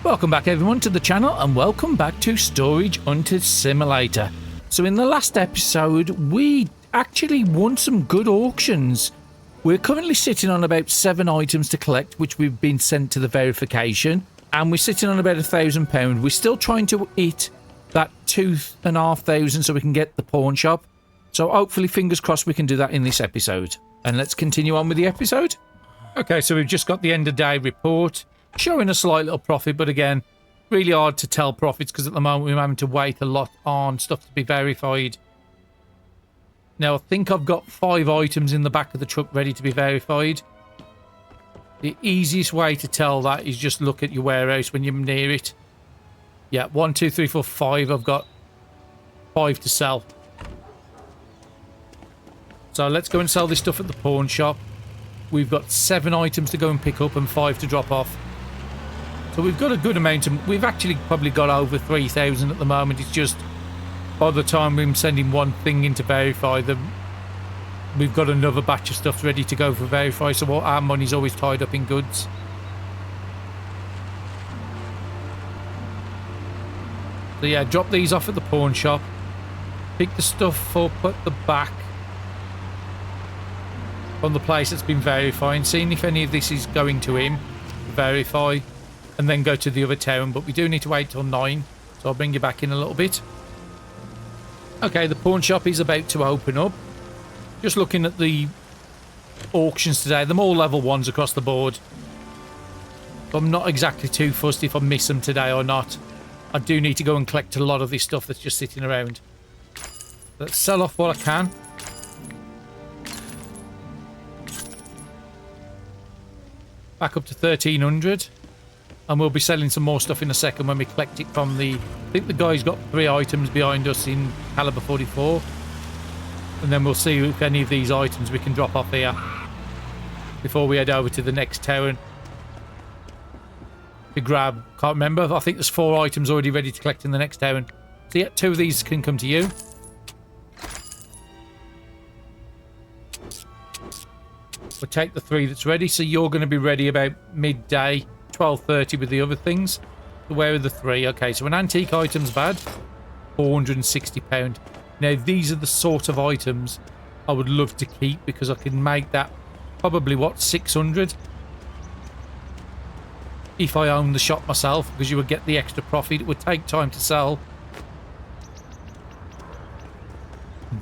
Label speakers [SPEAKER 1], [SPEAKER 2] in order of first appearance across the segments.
[SPEAKER 1] Welcome back everyone to the channel and welcome back to Storage Hunter Simulator. So in the last episode we actually won some good auctions. We're currently sitting on about 7 items to collect which we've been sent to the verification, and we're sitting on about £1,000. We're still trying to hit that 2,500 so we can get the pawn shop. So hopefully, fingers crossed, we can do that in this episode. And let's continue on with the episode. Okay, so we've just got the end of day report showing a slight little profit, but again, really hard to tell profits because at the moment we're having to wait a lot on stuff to be verified. Now, I think I've got 5 items in the back of the truck ready to be verified. The easiest way to tell that is just look at your warehouse when you're near it. Yeah, 1, 2, 3, 4, 5. I've got 5 to sell. So let's go and sell this stuff at the pawn shop. We've got 7 items to go and pick up and 5 to drop off. So we've got a good amount of... We've actually probably got over 3,000 at the moment. It's just by the time we're sending one thing in to verify them, we've got another batch of stuff ready to go for verify. So our money's always tied up in goods. So yeah, drop these off at the pawn shop. Pick the stuff up at the back from the place that's been verifying, seeing if any of this is going to him, verify, and then go to the other town. But we do need to wait till 9, so I'll bring you back in a little bit. Okay, the pawn shop is about to open up. Just looking at the auctions today, they're all level 1s across the board. I'm not exactly too fussed if I miss them today or not. I do need to go and collect a lot of this stuff that's just sitting around. Let's sell off what I can. Back up to 1,300, and we'll be selling some more stuff in a second when we collect it from the... I think the guy's got 3 items behind us in caliber 44, and then we'll see if any of these items we can drop off here before we head over to the next town to grab. Can't remember, I think there's 4 items already ready to collect in the next town. So yeah, 2 of these can come to you. We'll take the 3 that's ready, so you're going to be ready about midday, 12:30 with the other things. So where are the 3? Okay, so an antique item's bad, £460. Now these are the sort of items I would love to keep because I can make that probably, what, 600 if I own the shop myself, because you would get the extra profit. It would take time to sell,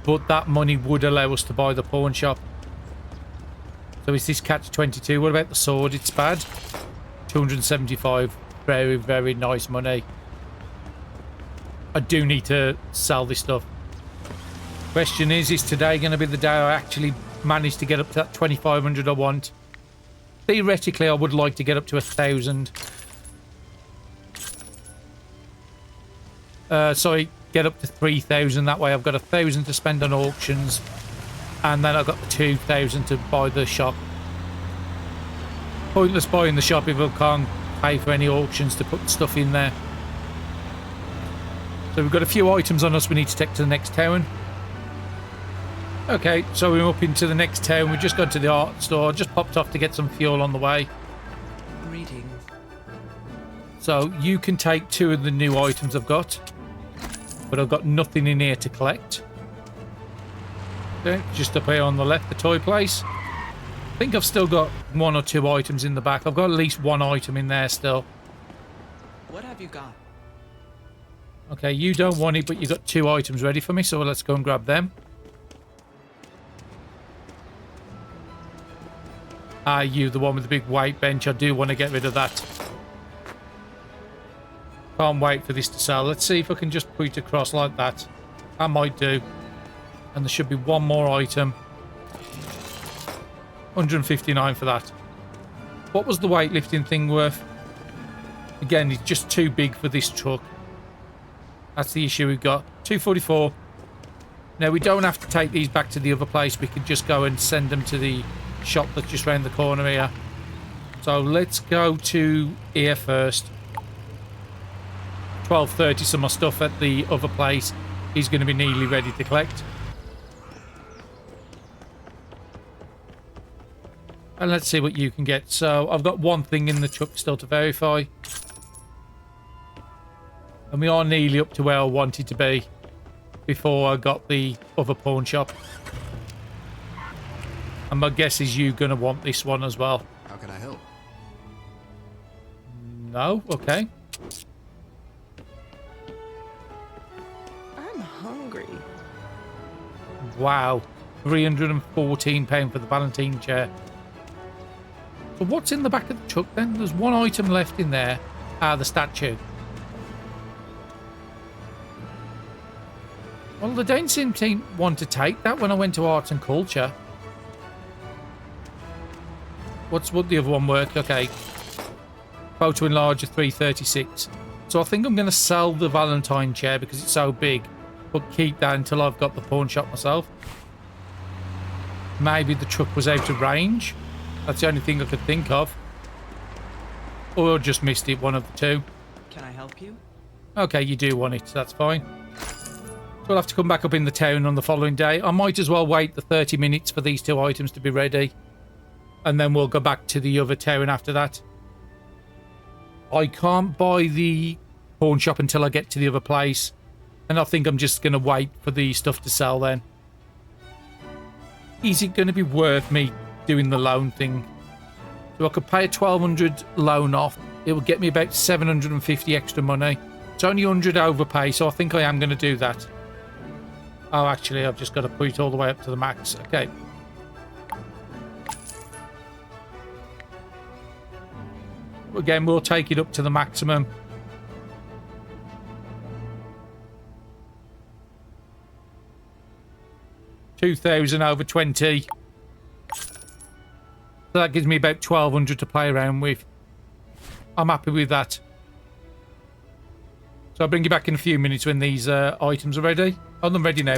[SPEAKER 1] but that money would allow us to buy the pawn shop. So is this catch-22? What about the sword? It's bad. 275. Very, very nice money. I do need to sell this stuff. Question is today going to be the day I actually manage to get up to that 2,500 I want? Theoretically, I would like to get up to 1,000. Sorry, get up to 3,000. That way I've got 1,000 to spend on auctions. And then I've got 2,000 to buy the shop. Pointless buying the shop if I can't pay for any auctions to put stuff in there. So we've got a few items on us we need to take to the next town. Okay, so we're up into the next town. We've just gone to the art store. Just popped off to get some fuel on the way.
[SPEAKER 2] Greetings.
[SPEAKER 1] So you can take 2 of the new items I've got. But I've got nothing in here to collect. Okay, just up here on the left, the toy place. I think I've still got 1 or 2 items in the back. I've got at least 1 item in there still.
[SPEAKER 2] What have you got?
[SPEAKER 1] Okay, you don't want it, but you've got 2 items ready for me, so let's go and grab them. Ah, you, the one with the big weight bench. I do want to get rid of that. Can't wait for this to sell. Let's see if I can just put it across like that. I might do. And there should be 1 more item. 159 for that. What was the weightlifting thing worth? Again, it's just too big for this truck. That's the issue we've got. 244. Now, we don't have to take these back to the other place. We could just go and send them to the shop that's just around the corner here. So let's go to here first. 12:30, so my stuff at the other place is going to be nearly ready to collect. And let's see what you can get. So I've got 1 thing in the truck still to verify. And we are nearly up to where I wanted to be before I got the other pawn shop. And my guess is you're going to want this one as well.
[SPEAKER 3] How can I help?
[SPEAKER 1] No? Okay.
[SPEAKER 2] I'm hungry.
[SPEAKER 1] Wow. £314 for the Valentine chair. So what's in the back of the truck then? There's one item left in there. The statue. Well, they don't seem to want to take that when I went to Arts and Culture. What the other one work? Okay. Photo enlarger 336. So I think I'm going to sell the Valentine chair because it's so big. But keep that until I've got the pawn shop myself. Maybe the truck was out of range. That's the only thing I could think of. Or I just missed it, one of the two.
[SPEAKER 2] Can I help you?
[SPEAKER 1] Okay, you do want it, so that's fine. So I'll have to come back up in the town on the following day. I might as well wait the 30 minutes for these two items to be ready. And then we'll go back to the other town after that. I can't buy the pawn shop until I get to the other place. And I think I'm just going to wait for the stuff to sell then. Is it going to be worth me doing the loan thing? So I could pay a 1,200 loan off. It will get me about 750 extra money. It's only 100 overpay, so I think I am going to do that. Oh, actually, I've just got to put it all the way up to the max. Okay. Again, we'll take it up to the maximum. $2,000 over 20. So that gives me about 1,200 to play around with. I'm happy with that. So I'll bring you back in a few minutes when these items are ready. Oh, I'm ready now.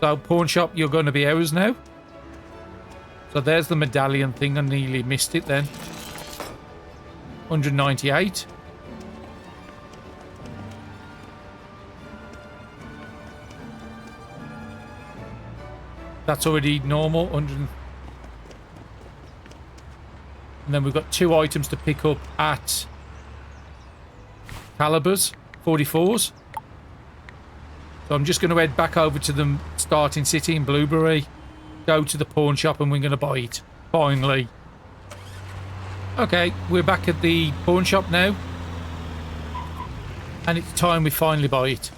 [SPEAKER 1] So pawn shop, you're going to be ours now. So there's the medallion thing. I nearly missed it then. 198. That's already normal. 100. And then we've got two items to pick up at Calibers, 44s. So I'm just going to head back over to the starting city in Blueberry. Go to the pawn shop and we're going to buy it. Finally. Okay, we're back at the pawn shop now. And it's time we finally buy it.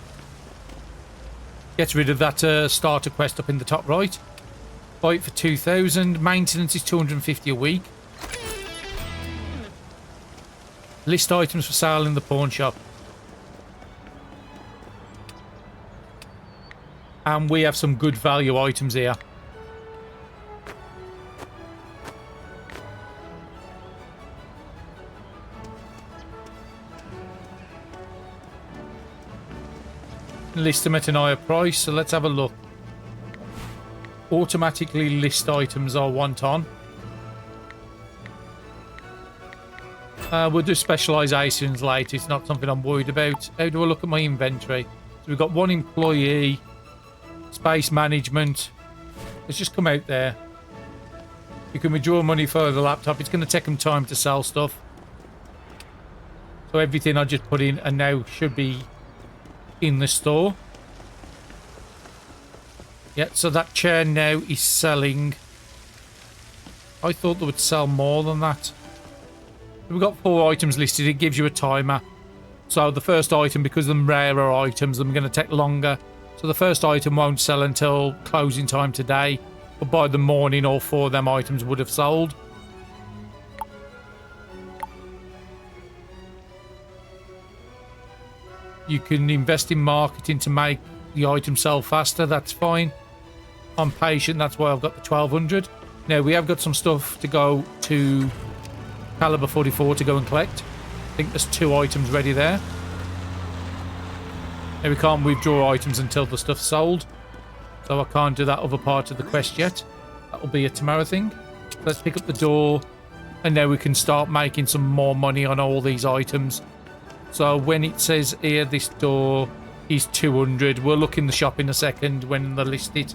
[SPEAKER 1] Get rid of that starter quest up in the top right. Buy it for 2,000. Maintenance is 250 a week. List items for sale in the pawn shop. And we have some good value items here. List them at an higher price, so let's have a look. Automatically list items I want on. We'll do specializations later. It's not something I'm worried about. How do I look at my inventory? So we've got one employee, space management. Let's just come out there. You can withdraw money for the laptop. It's going to take them time to sell stuff. So everything I just put in and now should be in the store. Yeah, so that chair now is selling. I thought they would sell more than that. We've got 4 items listed. It gives you a timer. So the first item, because they're rarer items, them going to take longer. So the first item won't sell until closing time today. But by the morning, all 4 of them items would have sold. You can invest in marketing to make the item sell faster. That's fine. I'm patient. That's why I've got the 1,200. Now, we have got some stuff to go to Caliber 44 to go and collect. I think there's 2 items ready there. Now, we can't withdraw items until the stuff's sold. So I can't do that other part of the quest yet. That'll be a tomorrow thing. Let's pick up the door. And now we can start making some more money on all these items. So when it says here this door is 200, we'll look in the shop in a second when they're listed.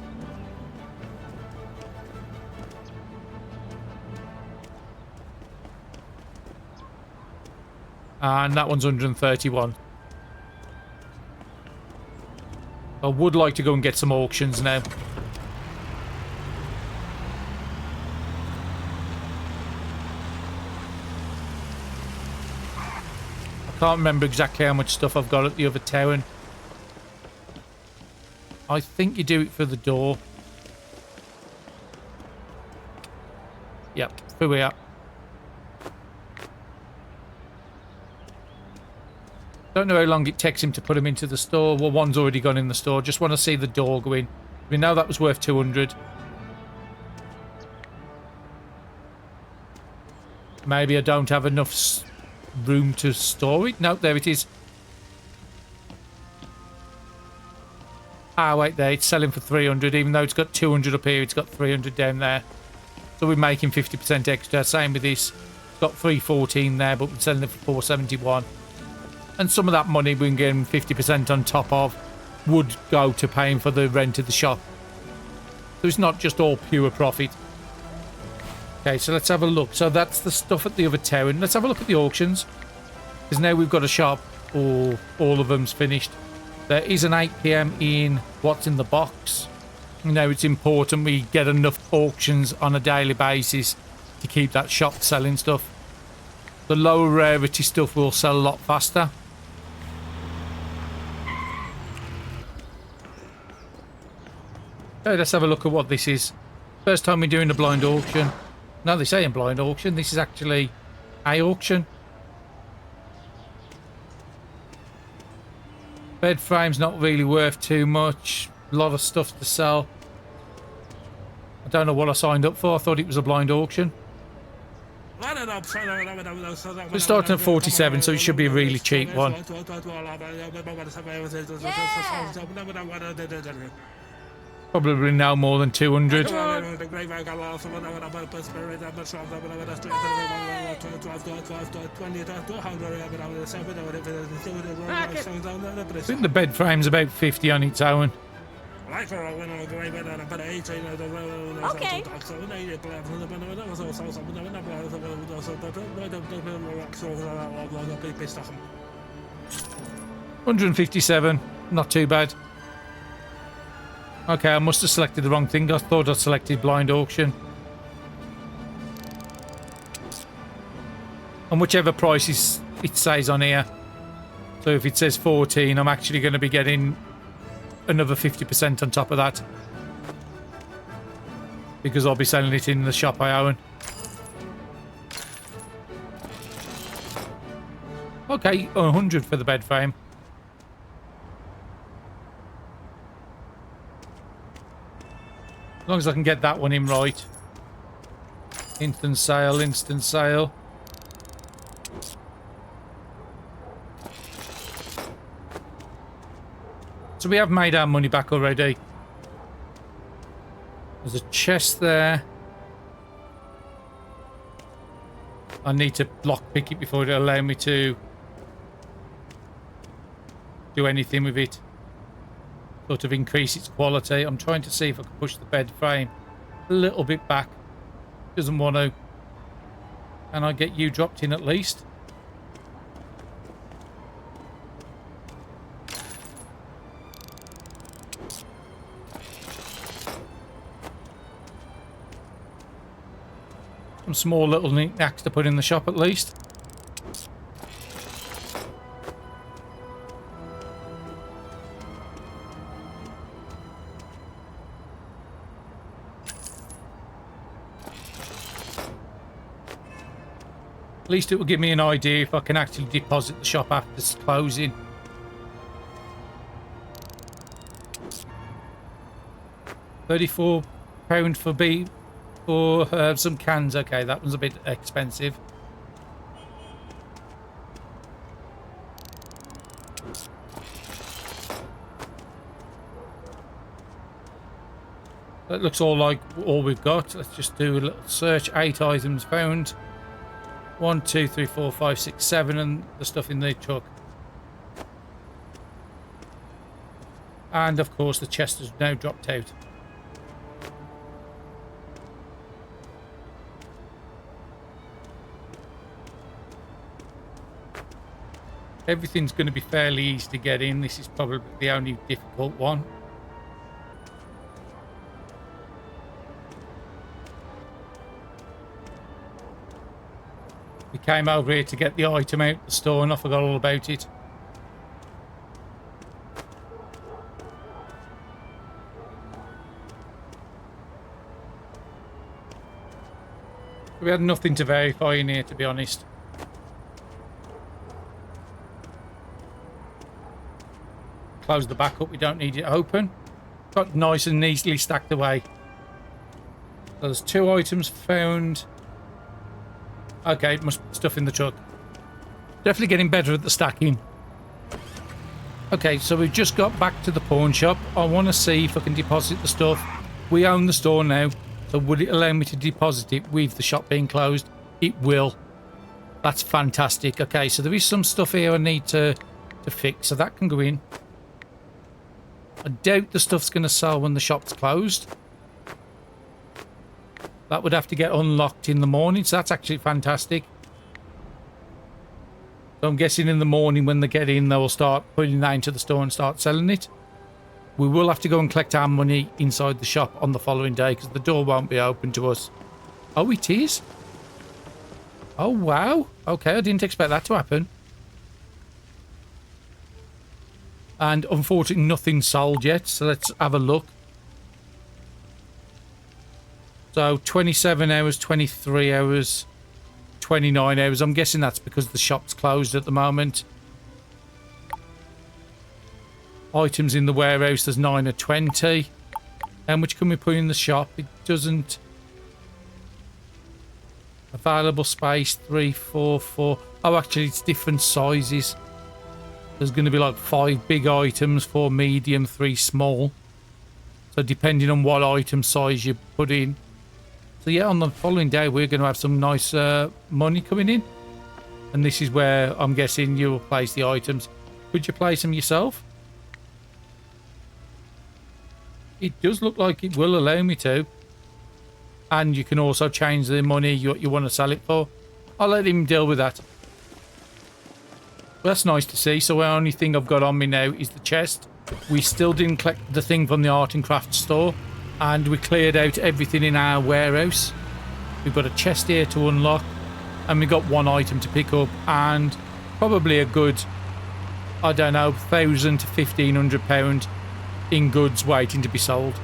[SPEAKER 1] And that one's 131. I would like to go and get some auctions now. I can't remember exactly how much stuff I've got at the other town. I think you do it for the door. Yep, here we are. Don't know how long it takes him to put them into the store. Well, one's already gone in the store. Just want to see the door go in. We know that was worth 200. Maybe I don't have enough room to store it. No, there it is. Ah, wait there. It's selling for 300. Even though it's got 200 up here, it's got 300 down there. So we're making 50% extra. Same with this. It's got 314 there, but we're selling it for 471. And some of that money we're getting 50% on top of would go to paying for the rent of the shop. So it's not just all pure profit. Okay, so let's have a look. So that's the stuff at the other town. Let's have a look at the auctions. Because now we've got a shop, or all of them's finished. There is an 8 PM in What's in the Box. Now it's important we get enough auctions on a daily basis to keep that shop selling stuff. The lower rarity stuff will sell a lot faster. Okay, let's have a look at what this is. First time we're doing a blind auction. No, they say in blind auction. This is actually a auction. Bed frame's not really worth too much. A lot of stuff to sell. I don't know what I signed up for. I thought it was a blind auction. It's starting at 47, so it should be a really cheap one. Probably no more than 200. I think the bed frame's about 50 on its own.
[SPEAKER 3] Okay.
[SPEAKER 1] 157, not too bad. Okay, I must have selected the wrong thing. I thought I selected blind auction. And whichever price it says on here. So if it says 14, I'm actually going to be getting another 50% on top of that. Because I'll be selling it in the shop I own. Okay, 100 for the bed frame. As long as I can get that one in right. Instant sale, instant sale. So we have made our money back already. There's a chest there. I need to lockpick it before it'll allow me to do anything with it. Sort of increase its quality. I'm trying to see if I can push the bed frame a little bit back. Doesn't want to. Can I get you dropped in at least? Some small little knickknacks to put in the shop at least. At least it will give me an idea if I can actually deposit the shop after it's closing. £34 for some cans. Okay, that one's a bit expensive. That looks like all we've got. Let's just do a little search. 8 items found. 1, 2, 3, 4, 5, 6, 7, and the stuff in the truck. And of course the chest has now dropped out. Everything's going to be fairly easy to get in. This is probably the only difficult one. We came over here to get the item out of the store and I forgot all about it. We had nothing to verify in here, to be honest. Close the back up, we don't need it open. Got nice and easily stacked away. So there's 2 items found. Okay, must be stuff in the truck. Definitely getting better at the stacking. Okay, so we've just got back to the pawn shop. I want to see if I can deposit the stuff. We own the store now, so would it allow me to deposit it with the shop being closed? It will. That's fantastic. Okay, so there is some stuff here I need to fix, so that can go in. I doubt the stuff's going to sell when the shop's closed. That would have to get unlocked in the morning, so that's actually fantastic. So I'm guessing in the morning when they get in, they'll start putting that into the store and start selling it. We will have to go and collect our money inside the shop on the following day because the door won't be open to us. Oh, it is? Oh, wow. Okay, I didn't expect that to happen. And unfortunately, nothing's sold yet, so let's have a look. So 27 hours, 23 hours, 29 hours. I'm guessing that's because the shop's closed at the moment. Items in the warehouse, there's 9 or 20. How much can we put in the shop? It doesn't. Available space, 3, 4, 4. Oh, actually, it's different sizes. There's going to be like 5 big items, 4 medium, 3 small. So depending on what item size you put in. So yeah, on the following day, we're going to have some nice money coming in. And this is where I'm guessing you'll place the items. Could you place them yourself? It does look like it will allow me to. And you can also change the money you want to sell it for. I'll let him deal with that. Well, that's nice to see. So the only thing I've got on me now is the chest. We still didn't collect the thing from the art and craft store. And we cleared out everything in our warehouse. We've got a chest here to unlock. And we've got 1 item to pick up. And probably a good, I don't know, £1,000 to £1,500 in goods waiting to be sold.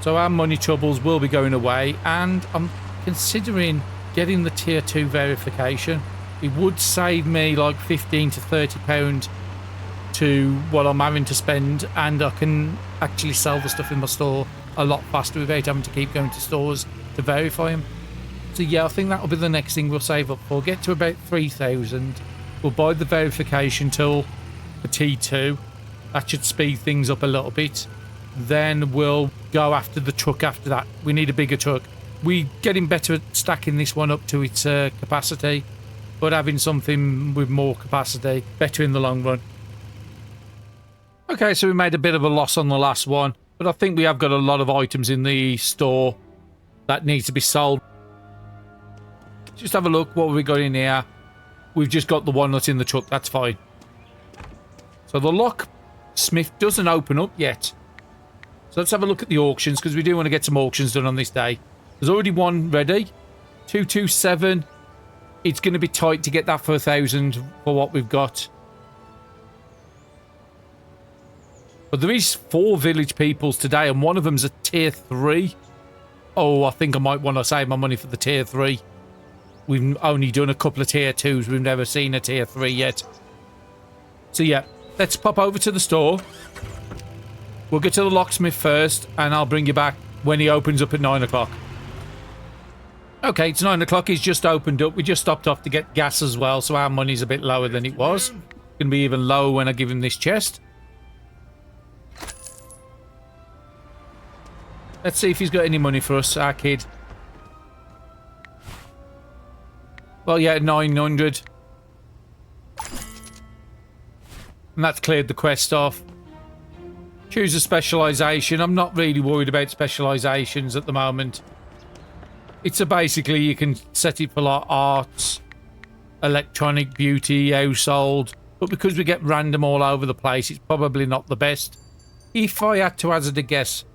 [SPEAKER 1] So our money troubles will be going away. And I'm considering getting the tier 2 verification. It would save me like £15 to £30 to what I'm having to spend. And I can actually sell the stuff in my store a lot faster without having to keep going to stores to verify them. So yeah, I think that'll be the next thing we'll save up for. Get to about 3,000. We'll buy the verification tool for T2. That should speed things up a little bit. Then we'll go after the truck after that. We need a bigger truck. We're getting better at stacking this one up to its capacity, but having something with more capacity, better in the long run. Okay, so we made a bit of a loss on the last one. But I think we have got a lot of items in the store that needs to be sold. Just have a look what we got in here. We've just got the one that's in the truck. That's fine. So the locksmith doesn't open up yet. So let's have a look at the auctions because we do want to get some auctions done on this day. There's already one ready. 227. It's going to be tight to get that for 1,000 for what we've got. But there is 4 village peoples today, and one of them's a tier 3. Oh, I think I might want to save my money for the tier 3. We've only done a couple of tier 2s. We've never seen a tier 3 yet. So yeah, let's pop over to the store. We'll get to the locksmith first, and I'll bring you back when he opens up at 9 o'clock. Okay, it's 9 o'clock. He's just opened up. We just stopped off to get gas as well, so our money's a bit lower than it was. Going to be even lower when I give him this chest. Let's see if he's got any money for us, our kid. Well, yeah, 900. And that's cleared the quest off. Choose a specialisation. I'm not really worried about specialisations at the moment. It's basically you can set it for like arts, electronic, beauty, household, but because we get random all over the place, it's probably not the best. If I had to hazard a guess,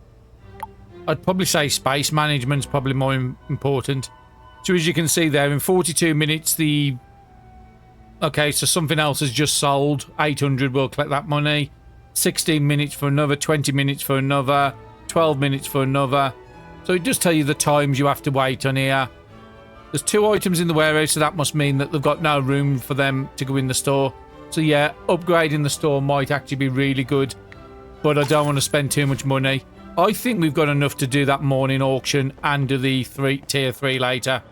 [SPEAKER 1] I'd probably say space management's probably more important. So as you can see there, in 42 minutes, okay, so something else has just sold. 800, we'll collect that money. 16 minutes for another, 20 minutes for another, 12 minutes for another. So it does tell you the times you have to wait on here. There's 2 items in the warehouse, so that must mean that they've got no room for them to go in the store. So yeah, upgrading the store might actually be really good, but I don't want to spend too much money. I think we've got enough to do that morning auction and do the tier 3 later.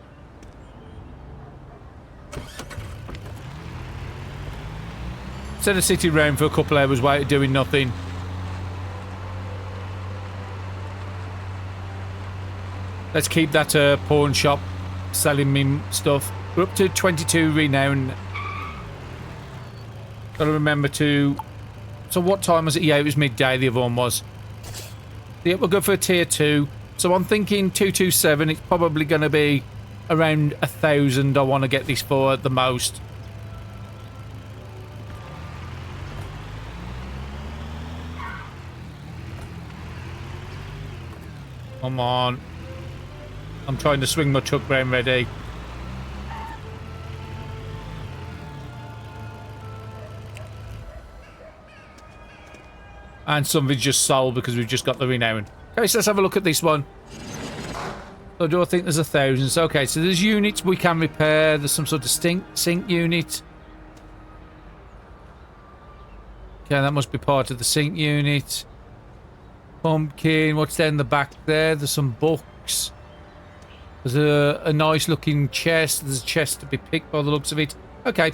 [SPEAKER 1] Instead of sitting around for a couple hours doing nothing. Let's keep that pawn shop selling me stuff. We're up to 22 renown. Gotta remember to... So what time was it? Yeah, it was midday, the other one was. Yeah, we'll go for a tier 2. So I'm thinking 227. It's probably going to be around 1,000 I want to get this for at the most. Come on. I'm trying to swing my truck round ready. And something's just sold because we've just got the renown. Okay, so let's have a look at this one. So do I think there's 1,000? So, okay, so there's units we can repair. There's some sort of sink unit. Okay, that must be part of the sink unit. Pumpkin. What's there in the back there? There's some books. There's a nice looking chest. There's a chest to be picked by the looks of it. Okay.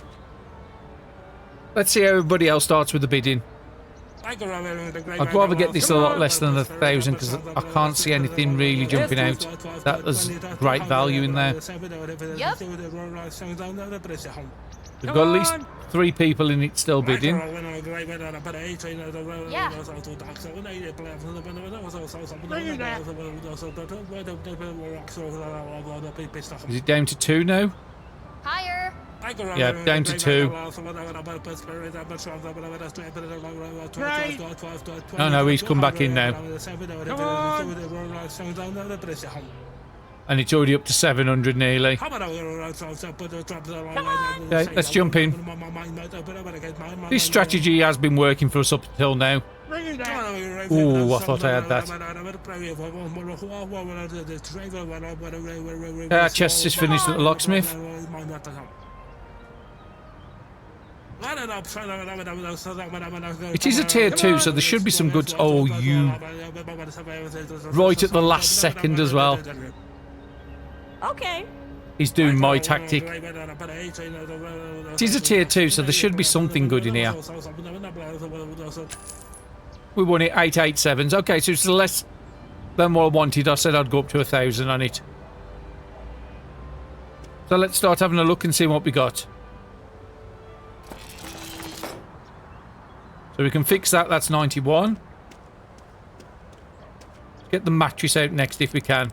[SPEAKER 1] Let's see how everybody else starts with the bidding. I'd rather get this a lot less than 1,000 because I can't see anything really jumping out. There's great value in there.
[SPEAKER 4] Yep.
[SPEAKER 1] We've got at least 3 people in it still bidding.
[SPEAKER 4] Yeah.
[SPEAKER 1] Is it down to 2 now?
[SPEAKER 4] Higher.
[SPEAKER 1] Yeah, down to 2. No, he's come back in now. And it's already up to 700 nearly. Okay, let's jump in. This strategy has been working for us up until now. Ooh, I thought I had that. Our chest is finished at the locksmith. It is a tier 2, so there should be some goods. Oh, you... Right at the last second as well.
[SPEAKER 4] Okay.
[SPEAKER 1] He's doing my tactic. It is a tier 2, so there should be something good in here. We won it 887s. Okay, so it's less than what I wanted. I said I'd go up to 1,000 on it. So let's start having a look and see what we got. So we can fix that. That's 91. Get the mattress out next if we can.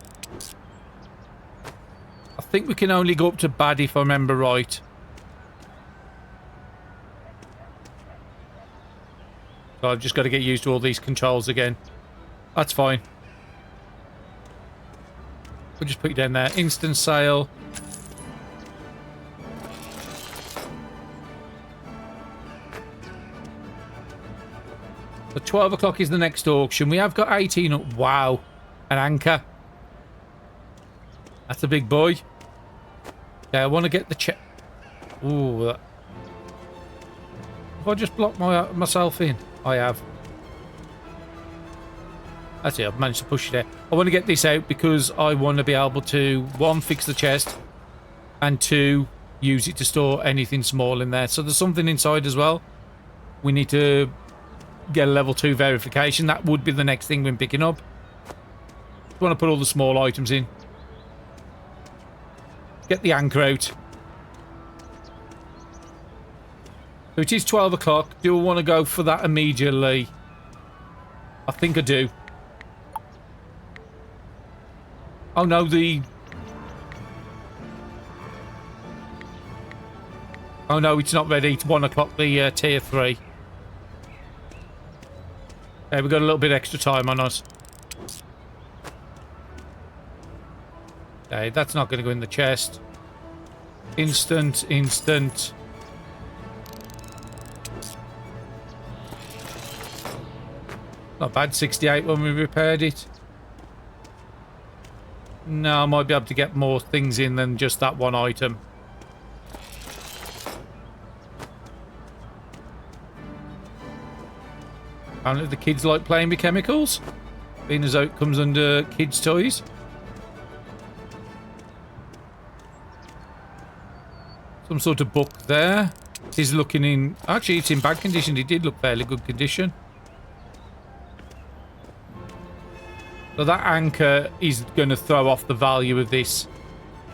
[SPEAKER 1] I think we can only go up to bad if I remember right. So I've just got to get used to all these controls again. That's fine. We'll just put you down there. Instant sale. So 12 o'clock is the next auction. We have got 18 up. Wow. An anchor. That's a big boy. Okay, I want to get the check. Ooh. Have I just blocked myself in? I have. That's it. I've managed to push it there. I want to get this out because I want to be able to, 1, fix the chest, and 2, use it to store anything small in there. So there's something inside as well. We need to get a level 2 verification. That would be the next thing we're picking up. I want to put all the small items in. Get the anchor out. So it is 12 o'clock. Do I want to go for that immediately? I think I do. Oh no, Oh no, it's not ready. It's 1 o'clock, the tier 3. Okay, we've got a little bit extra time on us. Okay, that's not going to go in the chest. Instant. Not bad, 68 when we repaired it. No, I might be able to get more things in than just that one item. Apparently the kids like playing with chemicals, being as though it comes under kids' toys. Some sort of book there. He's looking in... Actually, it's in bad condition. It did look fairly good condition. So that anchor is going to throw off the value of this.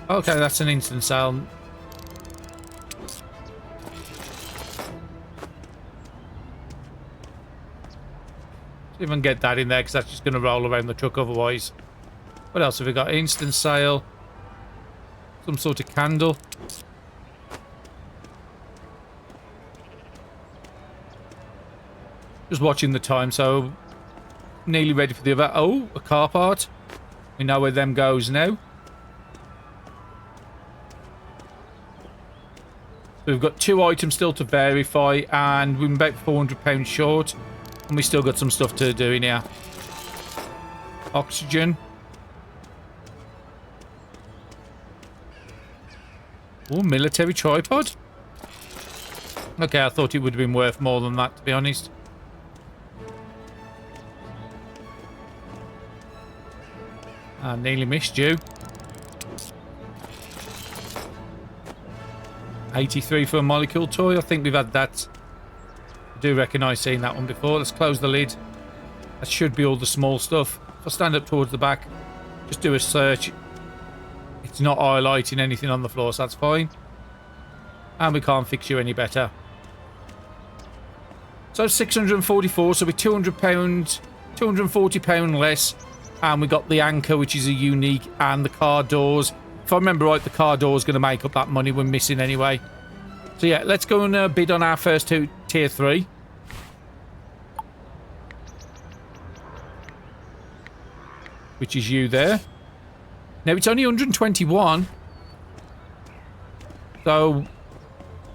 [SPEAKER 1] Okay, that's an instant sale. Even get that in there because that's just going to roll around the truck otherwise. What else have we got? Instant sale. Some sort of candle. Just watching the time, so nearly ready for the other. Oh, a car part. We know where them goes now. So we've got 2 items still to verify, and we're about £400 short. And we still got some stuff to do in here. Oxygen. Oh, military tripod. Okay, I thought it would have been worth more than that, to be honest. I nearly missed you. 83 for a molecule toy. I think we've had that. I do recognise seeing that one before. Let's close the lid. That should be all the small stuff. If I stand up towards the back, just do a search. It's not highlighting anything on the floor, so that's fine. And we can't fix you any better. So 644, so we're £200, £240 less. And we got the anchor, which is a unique, and the car doors. If I remember right, the car door is going to make up that money we're missing anyway. So yeah, let's go and bid on our first 2 tier 3. Which is you there. Now it's only 121. So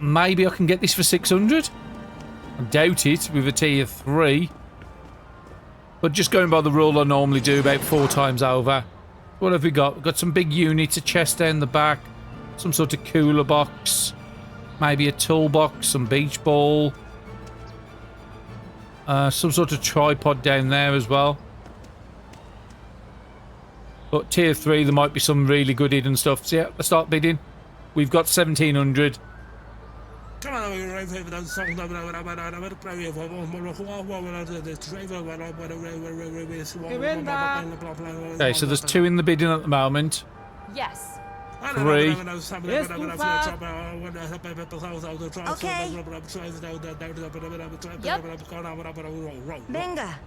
[SPEAKER 1] maybe I can get this for 600. I doubt it with a tier 3. But just going by the rule I normally do about 4 times over. What have we got? We've got some big units, a chest down the back, some sort of cooler box, maybe a toolbox, some beach ball, some sort of tripod down there as well. But tier 3, there might be some really good hidden stuff. So yeah, let's start bidding. We've got 1700.
[SPEAKER 3] Come on,
[SPEAKER 1] Okay, so there's 2 in the bidding at the moment.
[SPEAKER 4] Yes.
[SPEAKER 1] 3.
[SPEAKER 2] Yes, Lufa.
[SPEAKER 5] Okay.
[SPEAKER 4] Yep.
[SPEAKER 5] Venga.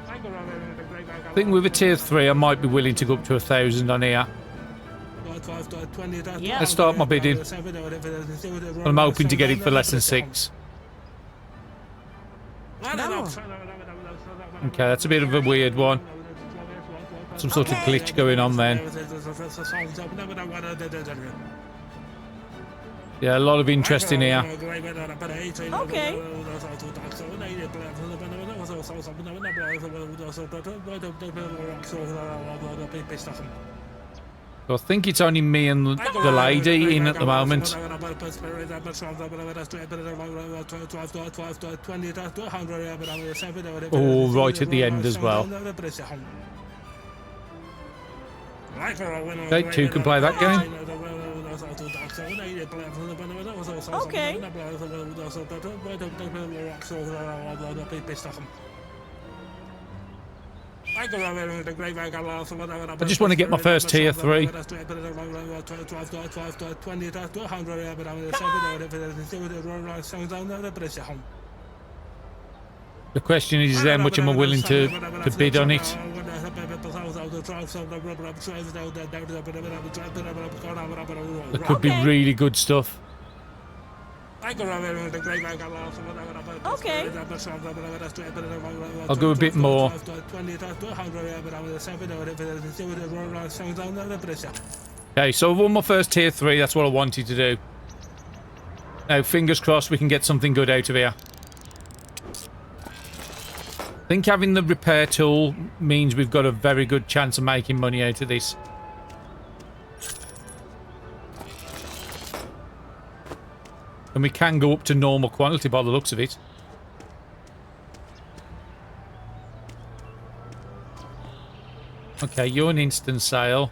[SPEAKER 1] I think with a tier 3, I might be willing to go up to 1,000 on here. Let's start my bidding. I'm hoping to get it for less than 6. Okay, that's a bit of a weird one. Some sort of glitch going on then. Yeah, a lot of interest in here.
[SPEAKER 2] Okay.
[SPEAKER 1] So I think it's only me and the lady in at the moment. Oh, right at the end as well. Okay, 2 can play that game.
[SPEAKER 2] Okay.
[SPEAKER 3] I
[SPEAKER 1] just want to get my first tier 3. The question is how much am I willing to bid on it? It could be really good stuff.
[SPEAKER 3] Okay.
[SPEAKER 1] I'll go a bit more. Okay, so I've won my first tier 3. That's what I wanted to do. Now, fingers crossed we can get something good out of here. I think having the repair tool means we've got a very good chance of making money out of this. And we can go up to normal quality by the looks of it. Okay, you're an instant sale.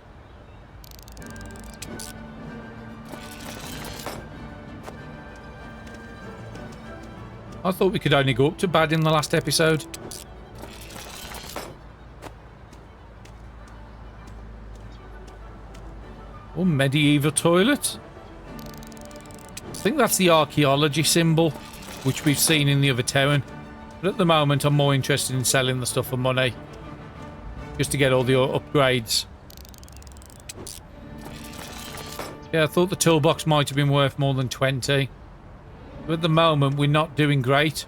[SPEAKER 1] I thought we could only go up to bad in the last episode. Oh, medieval toilet. I think that's the archaeology symbol, which we've seen in the other town. But at the moment, I'm more interested in selling the stuff for money. Just to get all the upgrades. Yeah, I thought the toolbox might have been worth more than 20. But at the moment, we're not doing great.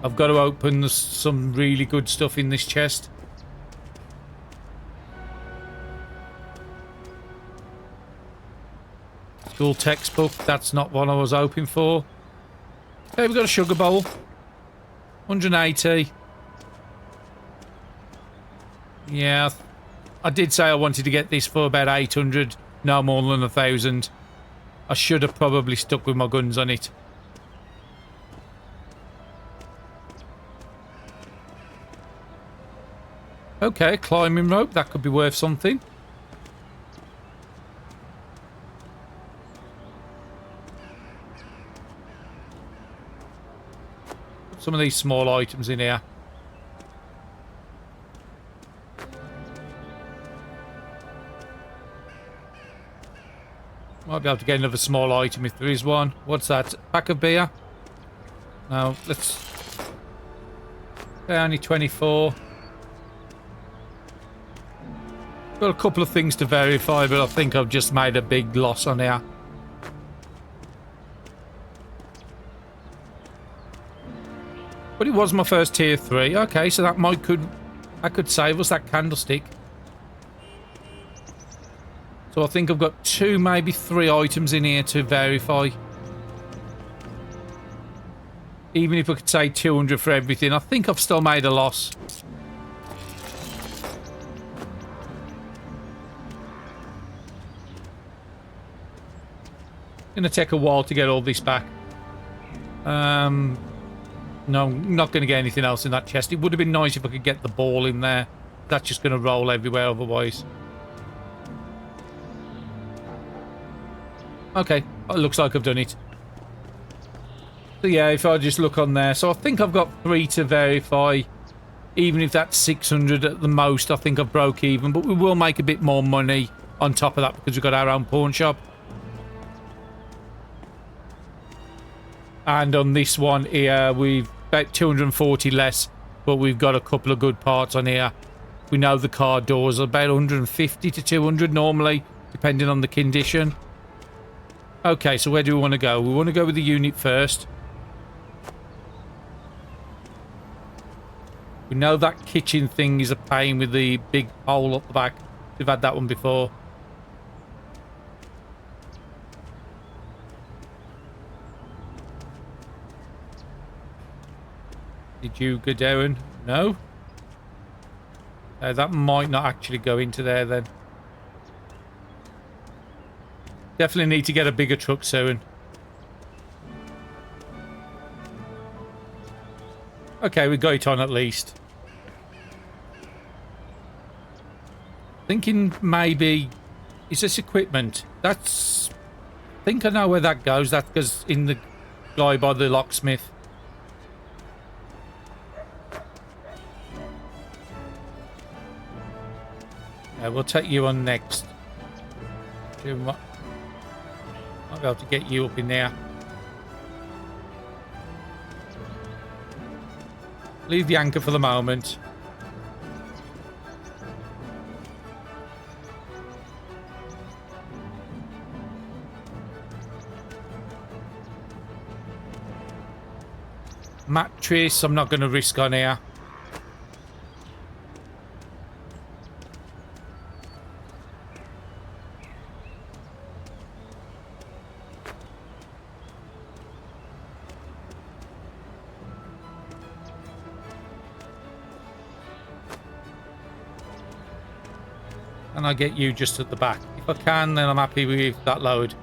[SPEAKER 1] I've got to open some really good stuff in this chest. School textbook, that's not what I was hoping for. Okay, we've got a sugar bowl. 180. Yeah, I did say I wanted to get this for about 800, no more than 1,000. I should have probably stuck with my guns on it. Okay, climbing rope, that could be worth something. Put some of these small items in here. Might be able to get another small item if there is one. What's that? Pack of beer? No, let's... Only 24. Got a couple of things to verify, but I think I've just made a big loss on here. But it was my first tier 3. Okay, so that could save us that candlestick. So I think I've got 2, maybe 3 items in here to verify. Even if I could say 200 for everything, I think I've still made a loss. Gonna take a while to get all this back. No, not gonna get anything else in that chest. It would have been nice if I could get the ball in there. That's just gonna roll everywhere otherwise. Okay, it looks like I've done it. So yeah, if I just look on there. So I think I've got 3 to verify. Even if that's 600 at the most, I think I've broke even. But we will make a bit more money on top of that because we've got our own pawn shop. And on this one here, we've about 240 less. But we've got a couple of good parts on here. We know the car doors are about 150 to 200 normally, depending on the condition. Okay, so where do we want to go? We want to go with the unit first. We know that kitchen thing is a pain with the big hole up the back. We've had that one before. Did you go down? No? That might not actually go into there then. Definitely need to get a bigger truck soon. Okay, we got it on at least. Thinking maybe... Is this equipment? That's... I think I know where that goes. That goes in the guy by the locksmith. We'll take you on next. I'll be able to get you up in there. Leave the anchor for the moment. Mattress, I'm not going to risk on here. And I get you just at the back. If I can, then I'm happy with that load.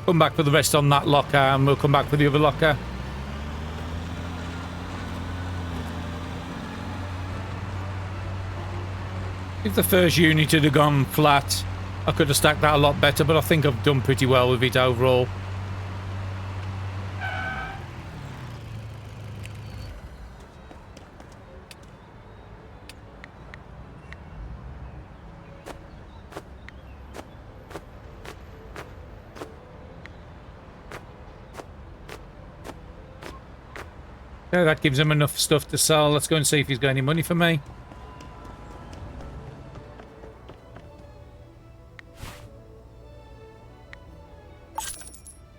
[SPEAKER 1] Come back for the rest on that locker, and we'll come back for the other locker. If the first unit had gone flat, I could have stacked that a lot better, but I think I've done pretty well with it overall. Yeah, that gives him enough stuff to sell. Let's go and see if he's got any money for me. So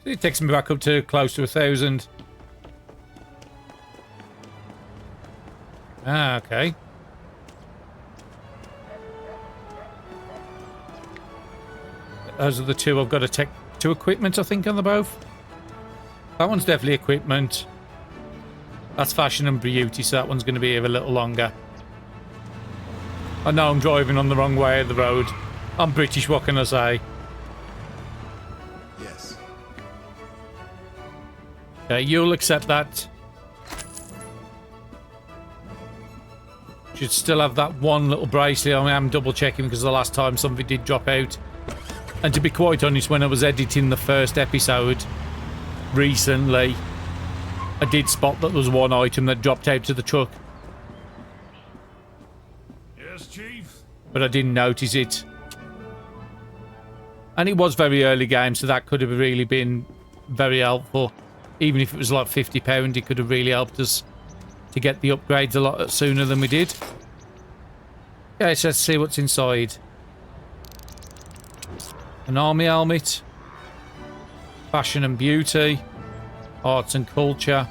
[SPEAKER 1] it takes me back up to close to 1,000. Ah, okay. Those are the two I've got to take to equipment, I think, on the both. That one's definitely equipment. That's fashion and beauty, so that one's going to be here a little longer. I know I'm driving on the wrong way of the road. I'm British, what can I say?
[SPEAKER 3] Yes.
[SPEAKER 1] Okay, you'll accept that. Should still have that one little bracelet. I am double checking because the last time something did drop out. And to be quite honest, when I was editing the first episode recently, I did spot that there was one item that dropped out to the truck.
[SPEAKER 3] Yes, Chief.
[SPEAKER 1] But I didn't notice it. And it was very early game, so that could have really been very helpful. Even if it was like £50, it could have really helped us to get the upgrades a lot sooner than we did. Okay, so let's see what's inside. An army helmet. Fashion and beauty. Arts and culture.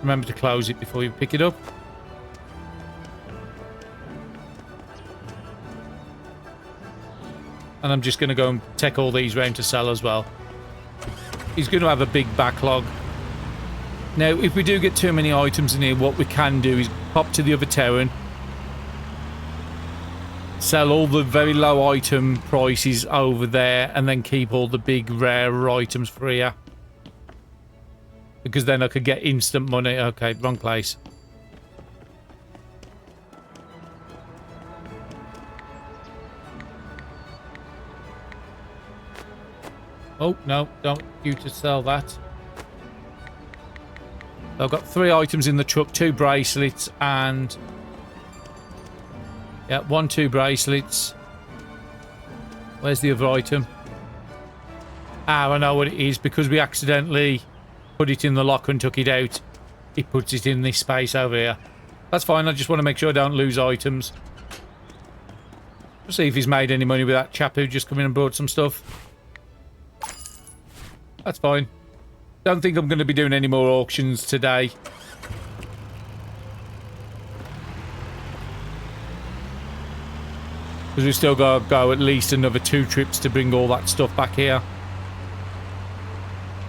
[SPEAKER 1] Remember to close it before you pick it up. And I'm just going to go and take all these round to sell as well. He's going to have a big backlog. Now, if we do get too many items in here, what we can do is pop to the other town, sell all the very low item prices over there, and then keep all the big rare items for here. Because then I could get instant money. Okay, wrong place. Oh, no, don't you to sell that. I've got 3 items in the truck, 2 bracelets and... yeah, 1, 2 bracelets. Where's the other item? Ah, I know what it is. Because we accidentally put it in the locker and took it out, it puts it in this space over here. That's fine, I just want to make sure I don't lose items. Let's see if he's made any money with that chap who just come in and brought some stuff. That's fine. Don't think I'm going to be doing any more auctions today. Because we've still got to go at least another 2 trips to bring all that stuff back here.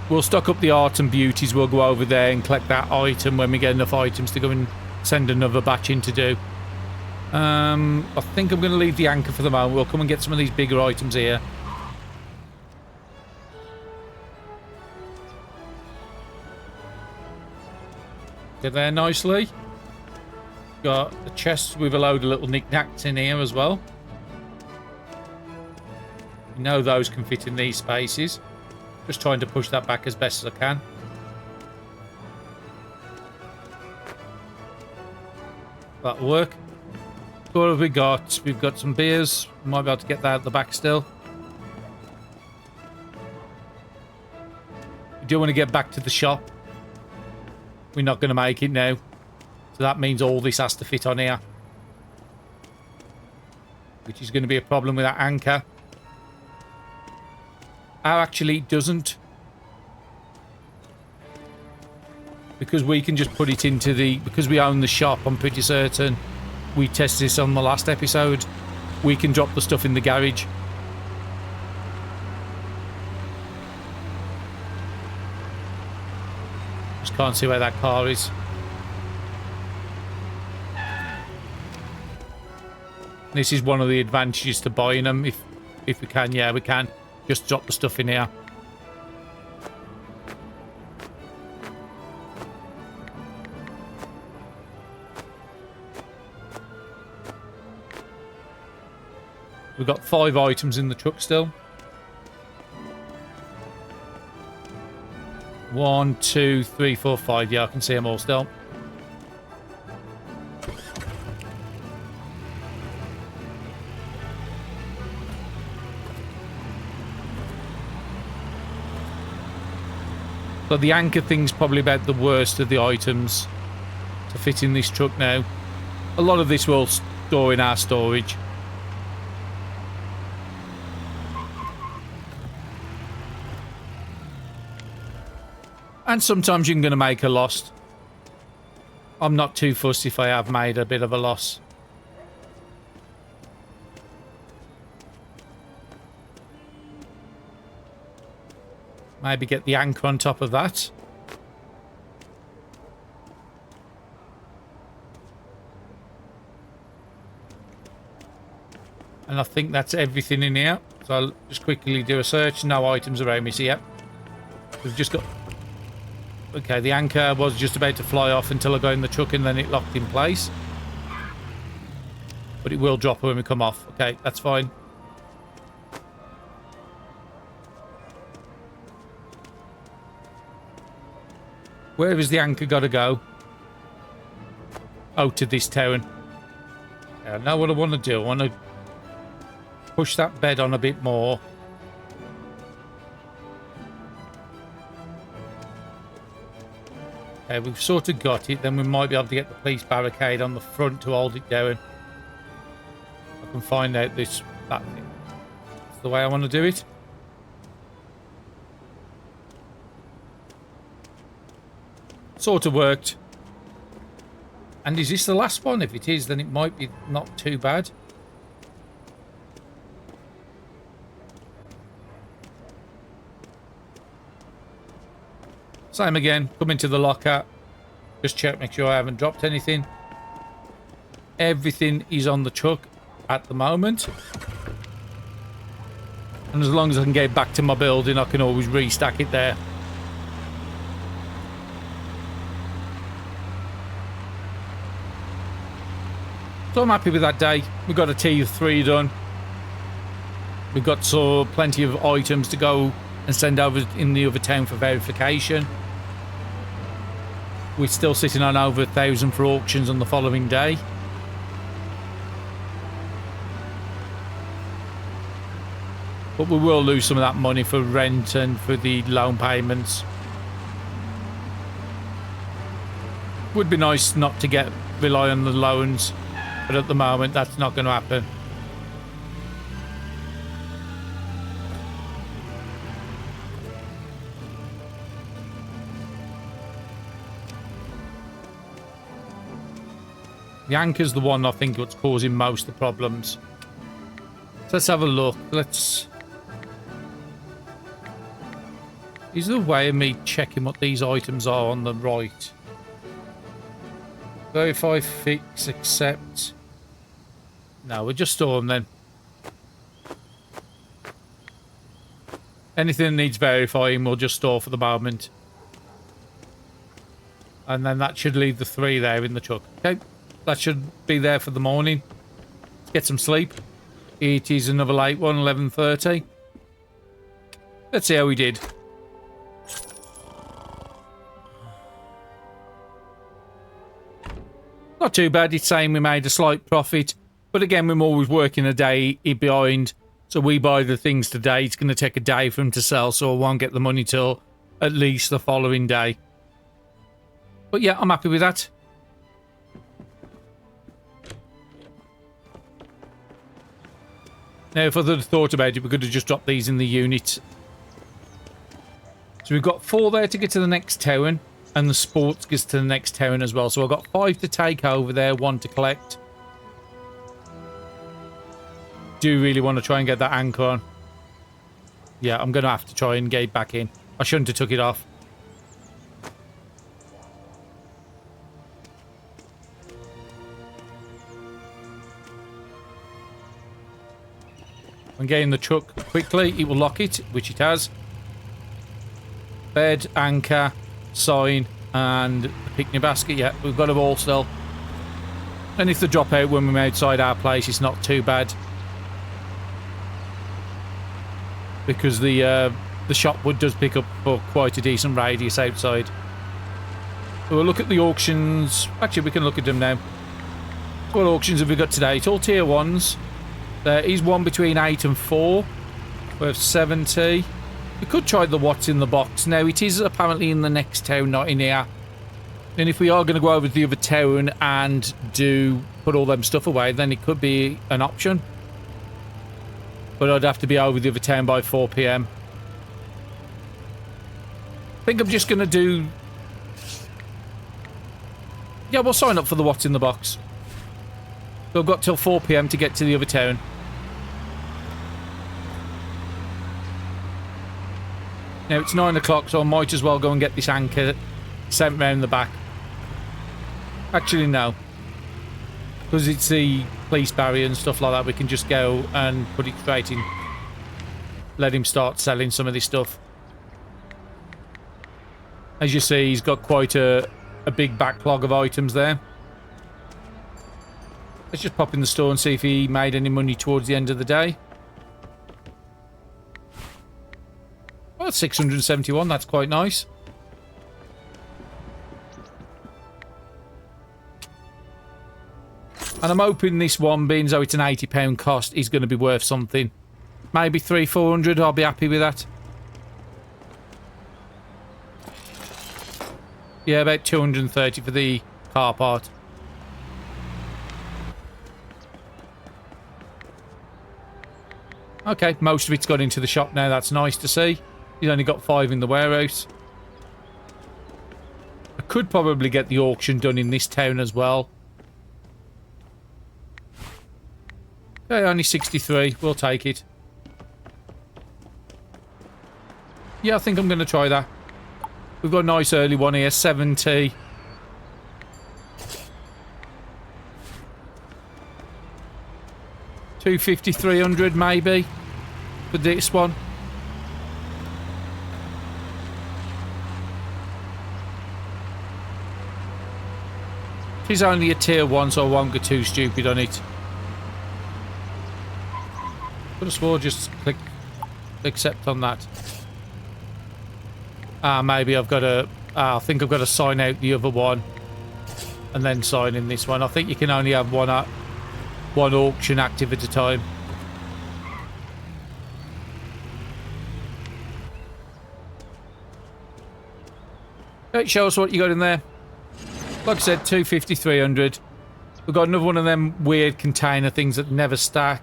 [SPEAKER 1] We'll stock up the art and beauties. We'll go over there and collect that item when we get enough items to go and send another batch in to do. I think I'm going to leave the anchor for the moment. We'll come and get some of these bigger items here. Get there nicely. Got a chest with a load of little knickknacks in here as well. You know those can fit in these spaces. Just trying to push that back as best as I can. That'll work. What have we got? We've got some beers. Might be able to get that at the back still. We do want to get back to the shop. We're not going to make it now. So that means all this has to fit on here. Which is going to be a problem with that anchor. Oh, actually, it doesn't. Because we can just put it into the... Because we own the shop, I'm pretty certain. We tested this on the last episode. We can drop the stuff in the garage. Just can't see where that car is. This is one of the advantages to buying them. If we can, yeah, we can. Just drop the stuff in here. We've got 5 items in the truck still. 1, 2, 3, 4, 5. Yeah, I can see them all still. So the anchor thing's probably about the worst of the items to fit in this truck now. A lot of this will store in our storage. And sometimes you're going to make a loss. I'm not too fussed if I have made a bit of a loss. Maybe get the anchor on top of that. And I think that's everything in here. So I'll just quickly do a search. No items around me, so yep. We've just got... Okay, the anchor was just about to fly off until I got in the truck and then it locked in place. But it will drop when we come off. Okay, that's fine. Where has the anchor got to go? Oh, to this town. Yeah, now what I want to do, I want to push that bed on a bit more. Okay, we've sort of got it. Then we might be able to get the police barricade on the front to hold it down. I can find out that thing. That's the way I want to do it. Sort of worked. And is this the last one? If it is, then it might be not too bad. Same again. Come into the locker. Just check, make sure I haven't dropped anything. Everything is on the truck at the moment. And as long as I can get back to my building, I can always restack it there. So I'm happy with that day. We've got a T3 done. We've got plenty of items to go and send over in the other town for verification. We're still sitting on over 1,000 for auctions on the following day. But we will lose some of that money for rent and for the loan payments. Would be nice not to rely on the loans. But at the moment, that's not going to happen. The anchor's the one I think what's causing most of the problems. So let's have a look. Is there a way of me checking what these items are on the right? Verify, fix, accept. No, we'll just store them then. Anything that needs verifying, we'll just store for the moment. And then that should leave the 3 there in the truck. Okay, that should be there for the morning. Let's get some sleep. It is another late one, 11:30. Let's see how we did. Not too bad. It's saying we made a slight profit. But again, we're always working a day behind. So we buy the things today. It's going to take a day for them to sell. So I won't get the money till at least the following day. But yeah, I'm happy with that. Now, if I had thought about it, we could have just dropped these in the unit. So we've got 4 there to get to the next town, and the sports gets to the next town as well. So I've got 5 to take over there, 1 to collect. Do really want to try and get that anchor on. Yeah, I'm going to have to try and get it back in. I shouldn't have took it off. I'm getting the truck quickly. It will lock it, which it has. Bed, anchor, sign, and the picnic basket. Yeah, we've got them all still. And if they drop out when we're outside our place, it's not too bad. Because the shopwood does pick up for quite a decent radius outside. So we'll look at the auctions. Actually, we can look at them now. What auctions have we got today? It's all tier 1s. There is one between 8 and 4. Worth 70. We could try the what's in the box. Now, it is apparently in the next town, not in here. And if we are going to go over to the other town and put all them stuff away, then it could be an option. But I'd have to be over the other town by 4 PM. I think I'm just going to do... Yeah, we'll sign up for the what's in the box. So I've got till 4 PM to get to the other town. Now it's 9 o'clock, so I might as well go and get this anchor sent round the back. Actually, no. Because it's the police barrier and stuff like that, we can just go and put it straight in. Let him start selling some of this stuff. As you see, he's got quite a big backlog of items there. Let's just pop in the store and see if he made any money towards the end of the day. Well, that's 671. That's quite nice. And I'm hoping this one, being so it's an £80 cost, is going to be worth something. Maybe 300-400. I'll be happy with that. Yeah, about 230 for the car part. Okay, most of it's got into the shop now. That's nice to see. He's only got 5 in the warehouse. I could probably get the auction done in this town as well. Okay, only 63. We'll take it. Yeah, I think I'm going to try that. We've got a nice early one here. 70. $250, $300 maybe for this one. It is only a tier 1, so I won't get too stupid on it. Could have swore just click accept on that. Maybe I've got to... I think I've got to sign out the other one and then sign in this one. I think you can only have one auction active at a time. Okay, show us what you got in there. Like I said, 250, 300. We've got another one of them weird container things that never stack.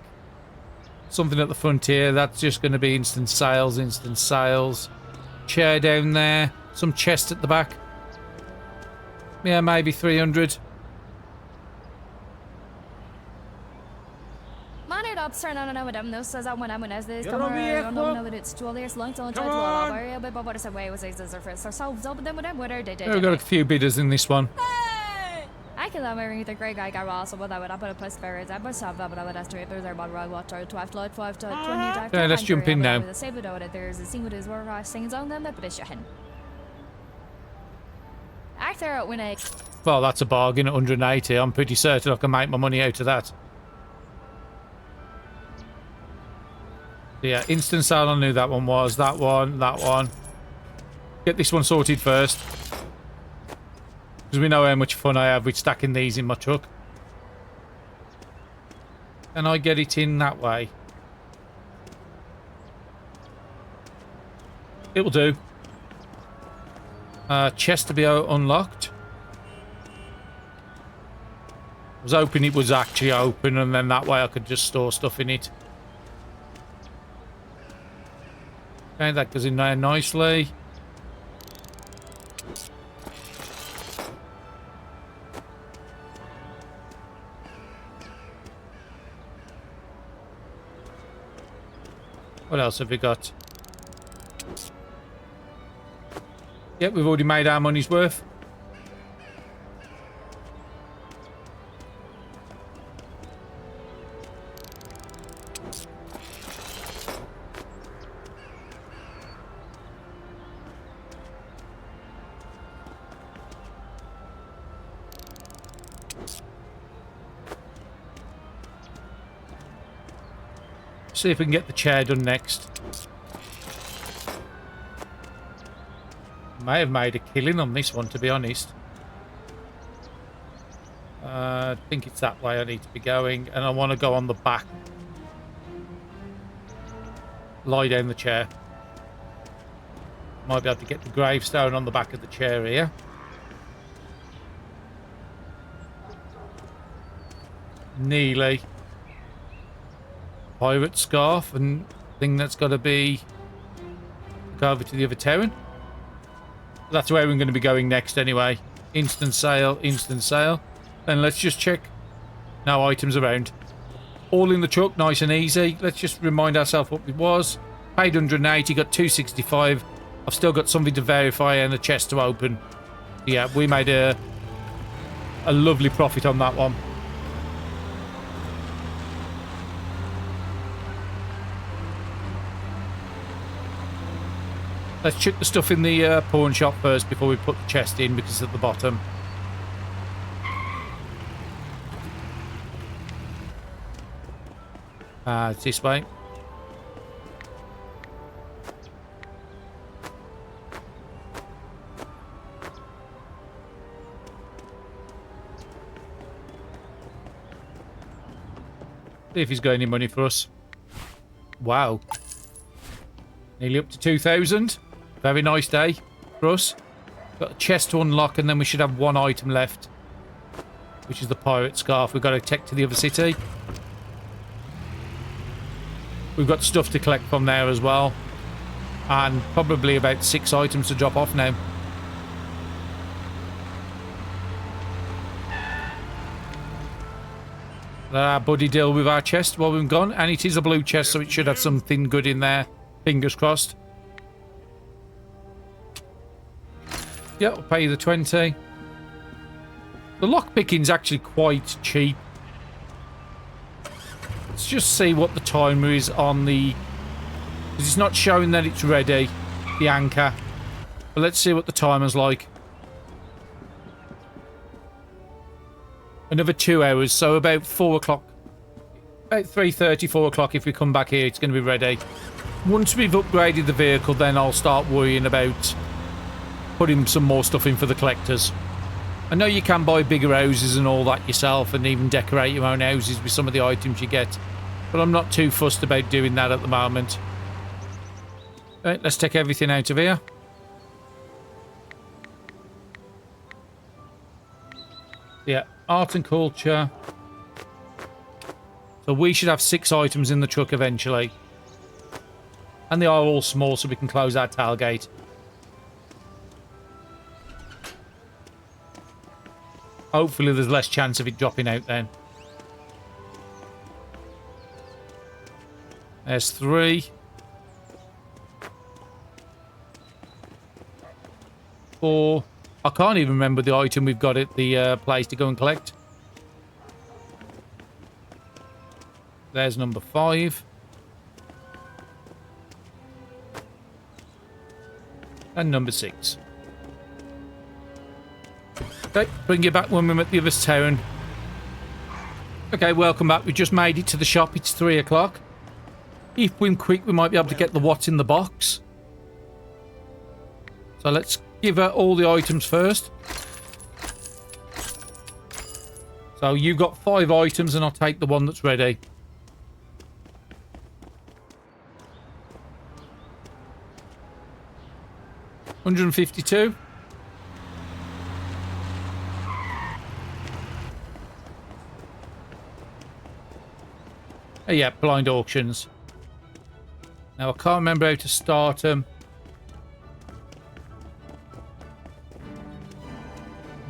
[SPEAKER 1] Something at the front here. That's just going to be instant sales, instant sales. Chair down there. Some chest at the back. Yeah, maybe 300. We've got a few bidders in this one.
[SPEAKER 6] I can love everything the great guy got Ross, but I would put a plus spirits. I must have that, but I would estimate there's about right water, 12 light, 5 to 20.
[SPEAKER 1] Yeah, let's jump in now.
[SPEAKER 6] There's a scene with his work, things on them, but it's shocking. Actor when I.
[SPEAKER 1] Well, that's a bargain at 180. I'm pretty certain I can make my money out of that. Yeah, instant sale, I knew that one was. That one, that one. Get this one sorted first. Because we know how much fun I have with stacking these in my truck. Can I get it in that way? It will do. Chest to be unlocked. I was hoping it was actually open and then that way I could just store stuff in it. Okay, that goes in there nicely. What else have we got? Yep, we've already made our money's worth. See if we can get the chair done next. May have made a killing on this one, to be honest. I think it's that way I need to be going, and I want to go on the back. Lie down the chair. Might be able to get the gravestone on the back of the chair here. Nearly. Pirate scarf and thing that's got to be go over to the other town. That's where we're going to be going next anyway. Instant sale, instant sale. And let's just check. No items around. All in the truck, nice and easy. Let's just remind ourselves what it was. Paid 180, got 265. I've still got something to verify and a chest to open. Yeah, we made a lovely profit on that one. Let's check the stuff in the pawn shop first before we put the chest in, because it's at the bottom. It's this way. See if he's got any money for us. Wow. Nearly up to 2,000. Very nice day for us. Got a chest to unlock and then we should have one item left, which is the pirate scarf. We've got to take to the other city. We've got stuff to collect from there as well. And probably about 6 items to drop off now. Let our buddy deal with our chest while we've gone. And it is a blue chest, so it should have something good in there. Fingers crossed. Yeah, I'll pay you the 20. The lockpicking's actually quite cheap. Let's just see what the timer is on the... because it's not showing that it's ready, the anchor. But let's see what the timer's like. Another 2 hours, so about 4 o'clock. About 3:30, 4 o'clock if we come back here, it's going to be ready. Once we've upgraded the vehicle, then I'll start worrying about putting some more stuff in for the collectors. I know you can buy bigger houses and all that yourself and even decorate your own houses with some of the items you get, but I'm not too fussed about doing that at the moment. Right, let's take everything out of here. Yeah, art and culture. So we should have 6 items in the truck eventually. And they are all small, so we can close our tailgate. Hopefully there's less chance of it dropping out then. There's 3. 4. I can't even remember the item we've got at the place to go and collect. There's number 5. And number 6. Okay, bring you back when we're at the other town. Okay, welcome back. We just made it to the shop. It's 3 o'clock. If we're quick, we might be able to get the what's in the box. So let's give her all the items first. So you've got 5 items and I'll take the one that's ready. $152. Oh, yeah, blind auctions. Now, I can't remember how to start them.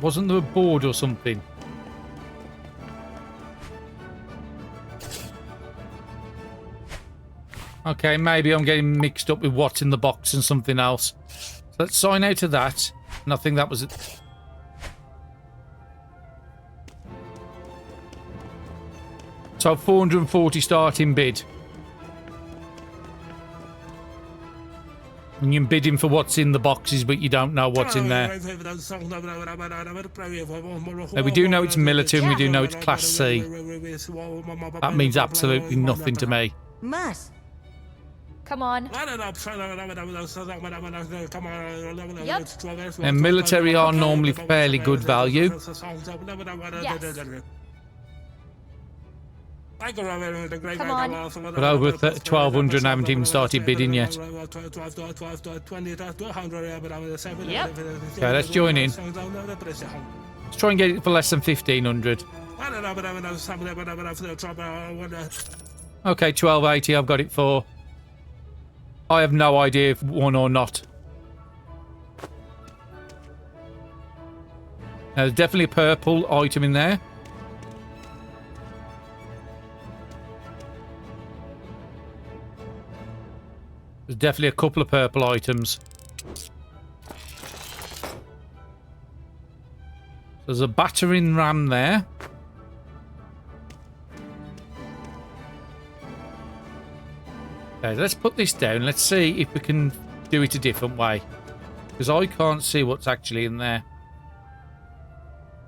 [SPEAKER 1] Wasn't there a board or something? Okay, maybe I'm getting mixed up with what's in the box and something else. So let's sign out of that. And I think that was it. So 440 starting bid. And you're bidding for what's in the boxes, but you don't know what's in there. Now, we do know it's militant, we do know it's Class C. That means absolutely nothing to me.
[SPEAKER 5] Más.
[SPEAKER 6] Come on.
[SPEAKER 1] And military are normally fairly good value.
[SPEAKER 6] Yes.
[SPEAKER 2] Come
[SPEAKER 6] on.
[SPEAKER 1] But over 1,200 haven't even started bidding yet.
[SPEAKER 6] Yep.
[SPEAKER 1] Okay, let's join in. Let's try and get it for less than 1,500. Okay, 1,280 I've got it for. I have no idea if won or not. Now, there's definitely a purple item in there. There's definitely a couple of purple items. There's a battering ram there. Okay, let's put this down. Let's see if we can do it a different way. Because I can't see what's actually in there.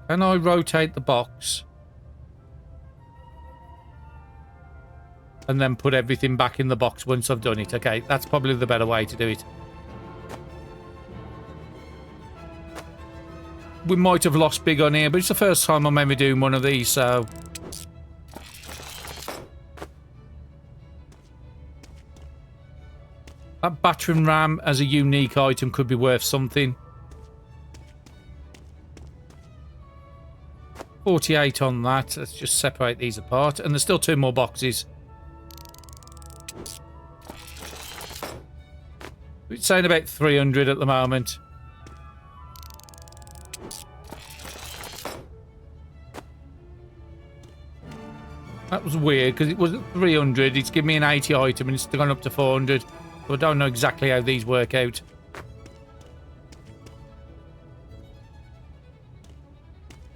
[SPEAKER 1] Can I rotate the box? And then put everything back in the box once I've done it. Okay, that's probably the better way to do it. We might have lost big on here, but it's the first time I'm ever doing one of these, so... That battering ram as a unique item could be worth something. 48 on that. Let's just separate these apart. And there's still 2 more boxes. It's saying about 300 at the moment. That was weird because it wasn't 300. It's given me an 80 item and it's gone up to 400. So I don't know exactly how these work out.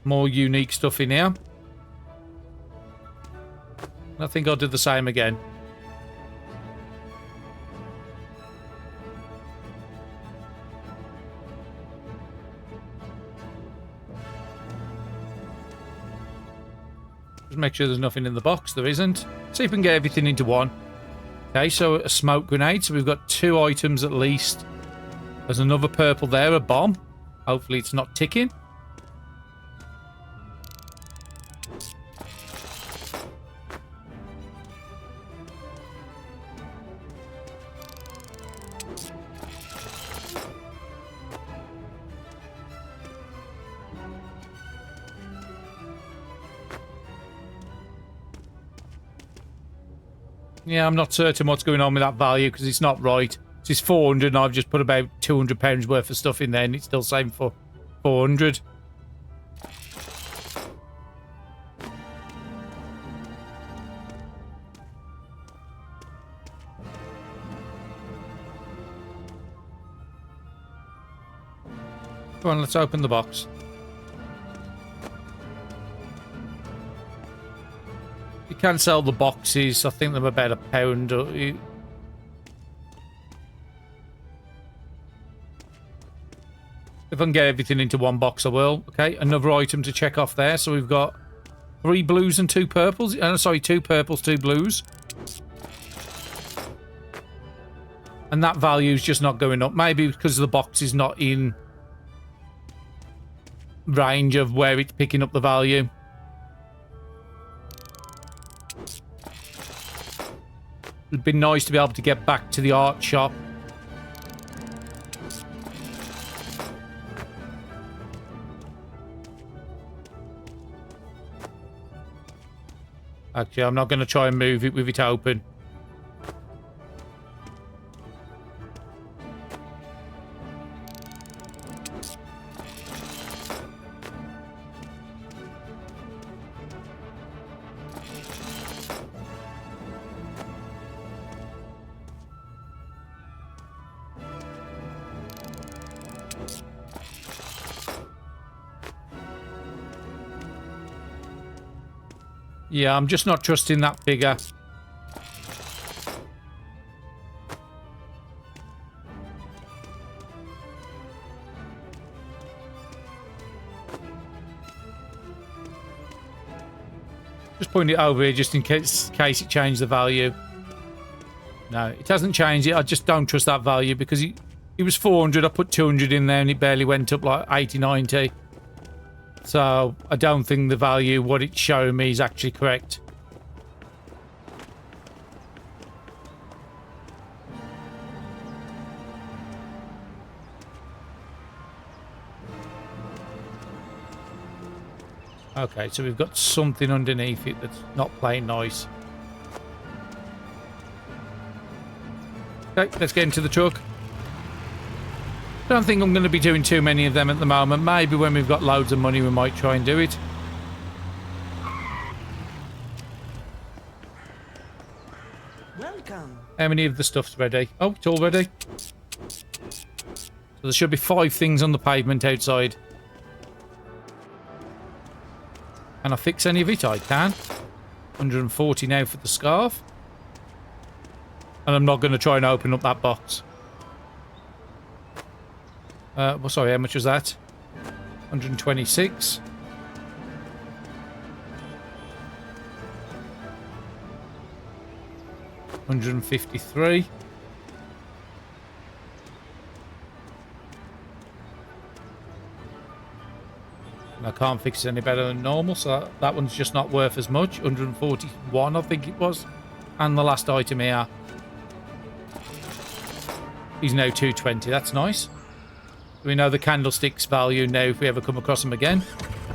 [SPEAKER 1] More unique stuff in here. I think I'll do the same again. Just make sure there's nothing in the box. There isn't. See if we can get everything into one. Okay, so a smoke grenade. So we've got 2 items at least. There's another purple there, a bomb. Hopefully it's not ticking. Yeah, I'm not certain what's going on with that value because it's not right. It's 400 and I've just put about £200 worth of stuff in there and it's still saying for 400. Come on, let's open the box. You can sell the boxes. I think they're about £1. If I can get everything into one box, I will. Okay, another item to check off there. So we've got 3 blues and 2 purples. Sorry, 2 purples, 2 blues. And that value's just not going up. Maybe because the box is not in range of where it's picking up the value. It'd be nice to be able to get back to the art shop. Actually, I'm not going to try and move it with it open. Yeah, I'm just not trusting that figure. Just point it over here just in case it changed the value. No, it hasn't changed it. I just don't trust that value because it was 400. I put 200 in there and it barely went up like 80, 90. So I don't think the value, what it's showing me, is actually correct. Okay, so we've got something underneath it that's not playing nice. Okay, let's get into the truck. Don't think I'm going to be doing too many of them at the moment. Maybe when we've got loads of money we might try and do it.
[SPEAKER 5] Welcome.
[SPEAKER 1] How many of the stuff's ready? Oh, it's all ready. So there should be 5 things on the pavement outside. Can I fix any of it? I can. 140 now for the scarf. And I'm not going to try and open up that box. Well, sorry, how much was that? 126. 153. And I can't fix it any better than normal, so that one's just not worth as much. 141, I think it was. And the last item here. He's now 220. That's nice. We know the candlestick's value now if we ever come across them again.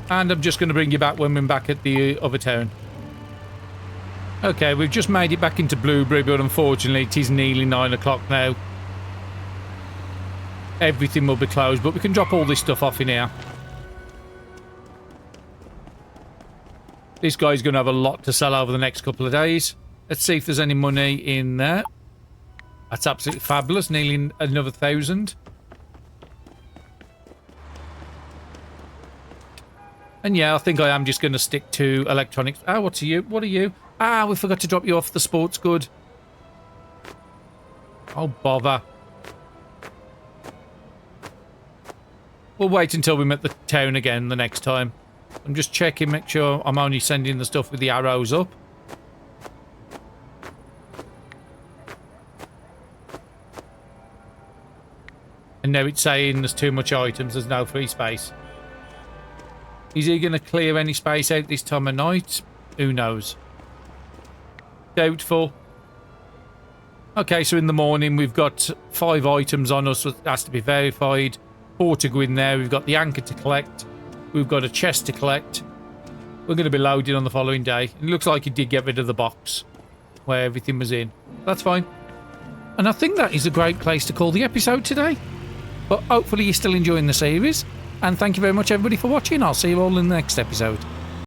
[SPEAKER 1] And I'm just going to bring you back when we're back at the other town. Okay, we've just made it back into Blueberry, but unfortunately it is nearly 9 o'clock now. Everything will be closed, but we can drop all this stuff off in here. This guy's going to have a lot to sell over the next couple of days. Let's see if there's any money in there. That's absolutely fabulous. Nearly another 1,000. And yeah, I think I am just going to stick to electronics. Ah, what are you? What are you? Ah, we forgot to drop you off the sports good. Oh, bother. We'll wait until we meet the town again the next time. I'm just checking, make sure I'm only sending the stuff with the arrows up. And now it's saying there's too much items, there's no free space. Is he going to clear any space out this time of night? Who knows? Doubtful. Okay, so in the morning we've got 5 items on us that has to be verified. 4 to go in there. We've got the anchor to collect. We've got a chest to collect. We're going to be loading on the following day. It looks like he did get rid of the box where everything was in. That's fine. And I think that is a great place to call the episode today. But hopefully you're still enjoying the series. And thank you very much, everybody, for watching. I'll see you all in the next episode.